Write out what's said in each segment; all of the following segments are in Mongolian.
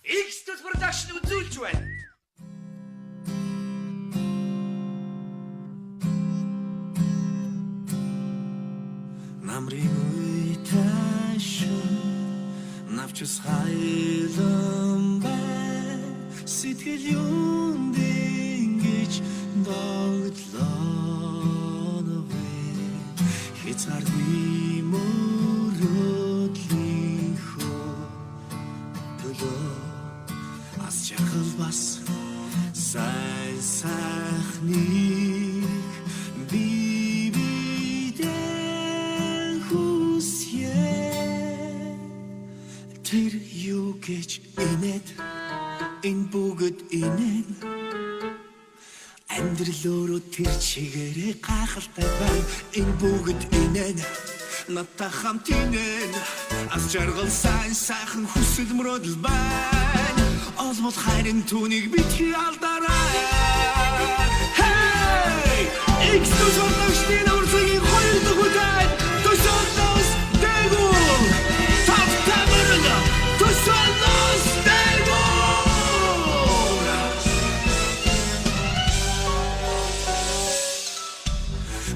X-Tut Production үзүүлж байна. Намрын үйташин навчс хайлан бай сэтгэл юунд ингэж догтлооновэ хязгааргүй мөрөдлийн төлөө аз жаргал бас сайн сайхныг тэр юу гэж инээд энэ бүгд инээд амьдралөөрөө тэр чигээрээ гайхалтай байна энэ бүгд инээд надтай хамт инээд аз жаргал сайн сайхан хүсэл мөрөөдөл байна олбол хайрын түүнийг битгий алдараа Hey! X-Tut Production урлагийн хоёр дахь удаа төсөөлнөс дээгүүр тавтамарна төсөөлнөс дээгүүр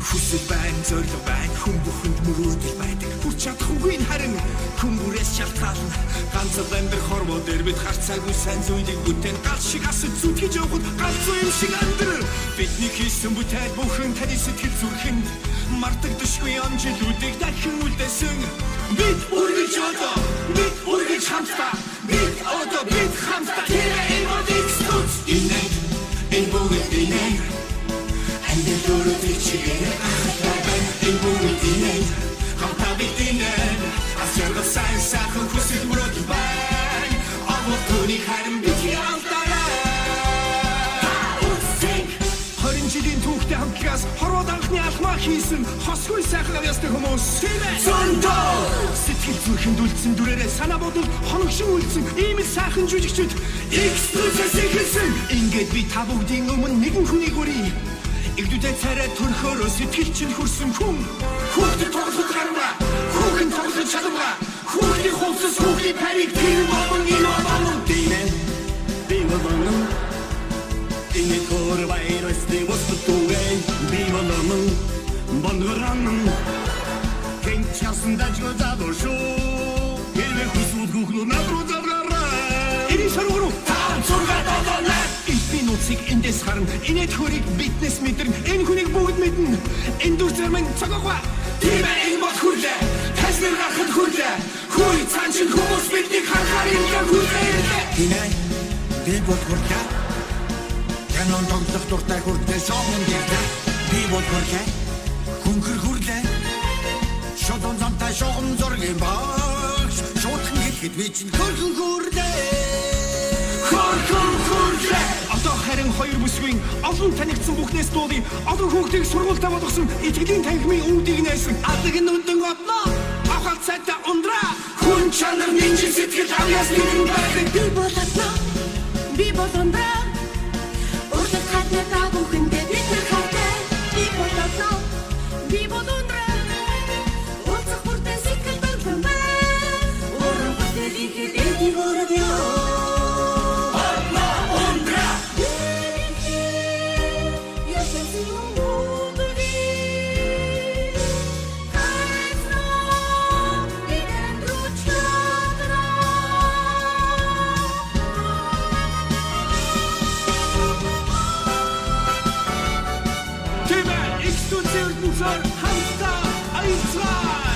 хүсэл байна зориг байна хүн бүхэнд мөрөөдөл байдаг хүч чадахгүй харин хүн бүрээс шалтгаална ганц өндөр хормоо дээр бид харцаагүй сайн зүйлийг бүтээн гал шиг асад зүтгэж явхад галзуу юм шиг амьдрал бидний хийсэн бүтээл бүхэн таны сэтгэл зүрхэнд мартагдашгүй амжилтуудыг дахин үлдээсэн бид үргэлж одоо бид үргэлж хамтдаа бид одоо бид хамтдаа тэр энэ X-Tut инээд энэ бүгд инээд амьдралөөрөө тэр чигээрээ ахалтай байна энэ бүгд инээд хамтдаа бид инээд аз жаргал сайн сайхан хүсэл мөрөөдөл байна авах түүний харин битгий алдараа 20 жилийн түүхтэй хамтлагаас хорвоод анхны алхмаа хийсэн хосгүй сайхан авьяастай хүмүүс зөндөө сэтгэл зүрхэнд үлдсэн дүрээрээ санаа бодол хоногшин үлдсэн ийм л сайхан жүжигчд X-Tut-ээс ихэлсэн ингээд би та бүгдийн өмнө нэгэн хүнийг өрье Игдүүдээ царай төрхөөрөө сэтгэл чинь хүрсэн хүн хүүхдэд тоглоход гарна хүүхэн тоглоход чадваа хүүхний хувцас хүүхний париг тэр болон энэ болон дийнэ би болон энэ коровайрос ти востутугай би болон бонгоран кэнчасан дажго задошо хэрвээ хүсвэл хүүхнүүд надруу завраараа энэ шаргуу таа зургаад болоно Минутыг эндээс харна энэ төрийг биднес мэдэрн энэ хүнийг бүгд мэднэ энэ дүрзэр минь цагаагаа тийм энэ бод хүрлээ таснэр гарахад хүрлээ хүй цаанчин хүмүүс биднийг харахаар ингээ хүрлээ тийм би бод хүрлээ янон тоглох дуртай хүрдээ шоон дээрдээ би бод хүрлээ хүнхэр хүрлээ шодон замтай шоон зургийн багш шуудхан хэлэхэд би чинь хөрхөн хүрлээ Одоо харин хоёр бүсгийн олон танигдсан бүхнээс дуудын олон хүүхдийг сургуультай болгосон итгэлийн танхимын үүдийг нээсэн алдаг нь өндөн одно авахт сайтай ундраа хүн чанар нинжи сэтгэл авьяас нэгэн байдаг би болондра урд хатны та бүхэндээ бид нар хавтай би болондра урцх бүртээ сэтгэл бэлгэн бай уран бүтээлийн хэлээний өргөё Hamster Eisrei!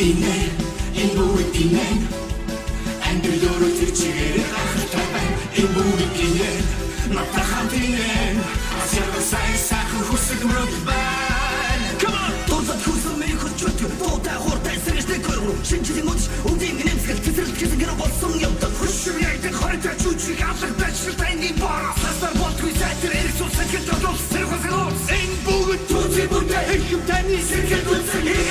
Инээ энэ бүгд инээ амьдралөөрөө тэр чигээрээ гайхалтай байна энэ бүгд инээ надтай хамт инээ аз жаргал сайн сайхан хүсэл мөрөөдөл байна Come on! Дурсад хүсэл минь хүч өтгөр дуудаа 혈압으로 신체적 모지 움직이는 냄새가 드스럽게 생겨나 벗성이 없던 후심이 할때 허리띠 주치가 앞서다 싫다 니 봐라 사살 버티고 있을 때 일소 생겼던 없어 새로운 생각 행복은 도저히 못해 행복다니 생겼던 생각이